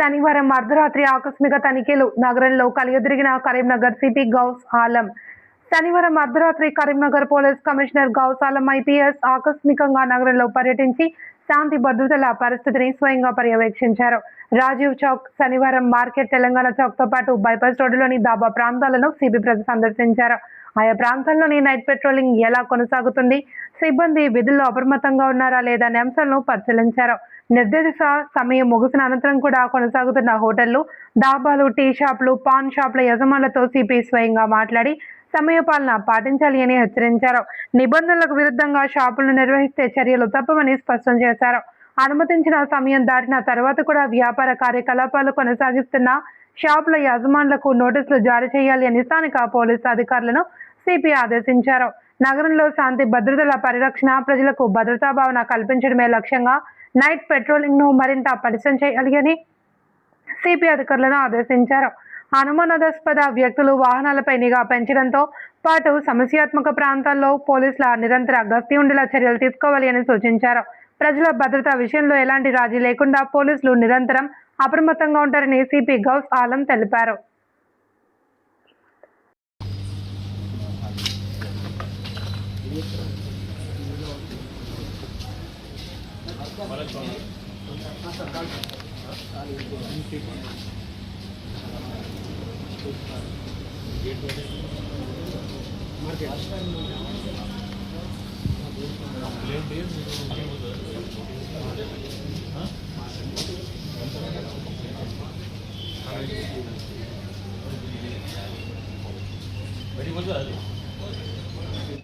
శనివారం అర్ధరాత్రి ఆకస్మిక తనిఖీలు నగరంలో కలియదిరిగిన కరీంనగర్ సిపి గౌస్ ఆలం. శనివారం అర్ధరాత్రి Karimnagar police commissioner Ghouse Alam IPS ఆకస్మికంగా నగరంలో పర్యటించి శాంతి భద్రతల పరిస్థితిని స్వయంగా పర్యవేక్షించారు. రాజీవ్ చౌక్, శనివారం మార్కెట్, తెలంగాణ చౌక్ తో పాటు బైపాస్ రోడ్డులోని దాబా ప్రాంతాలను సిపి సందర్శించారు. ఆయా ప్రాంతాల్లోని నైట్ పెట్రోలింగ్ ఎలా కొనసాగుతుంది, సిబ్బంది విధుల్లో అప్రమత్తంగా ఉన్నారా లేదా అనే అంశాలను పరిశీలించారు. నిర్దేశిత సమయం ముగిసిన అనంతరం కూడా కొనసాగుతున్న హోటళ్లు, దాబాలు, టీ షాపులు, పాన్ షాపుల యజమానులతో సిపి స్వయంగా మాట్లాడి సమయపాలన పాటించాలి అని హెచ్చరించారు. నిబంధనలకు విరుద్ధంగా షాపులను నిర్వహిస్తే చర్యలు తప్పవని స్పష్టం చేశారు. అనుమతించిన సమయం దాటిన తర్వాత కూడా వ్యాపార కార్యకలాపాలు కొనసాగిస్తున్న షాపుల యజమానులకు నోటీసులు జారీ చేయాలి అని స్థానిక పోలీసు అధికారులను సిపి ఆదేశించారు. నగరంలో శాంతి భద్రతల పరిరక్షణ, ప్రజలకు భద్రతా భావన కల్పించడమే లక్ష్యంగా నైట్ పెట్రోలింగ్ ను మరింత పటిష్టం చేయాలి అని సిపి అధికారులను ఆదేశించారు. అనుమానాస్పద వ్యక్తులు, వాహనాలపై నిఘా పెంచడంతో పాటు సమస్యాత్మక ప్రాంతాల్లో పోలీసుల నిరంతర గస్తీ ఉండేలా చర్యలు తీసుకోవాలి అని సూచించారు. ప్రజల భద్రత విషయంలో ఎలాంటి రాజీ లేకుండా పోలీసులు నిరంతరం అప్రమత్తంగా ఉంటారని సిపి గౌస్ ఆలం తెలిపారు. Very much.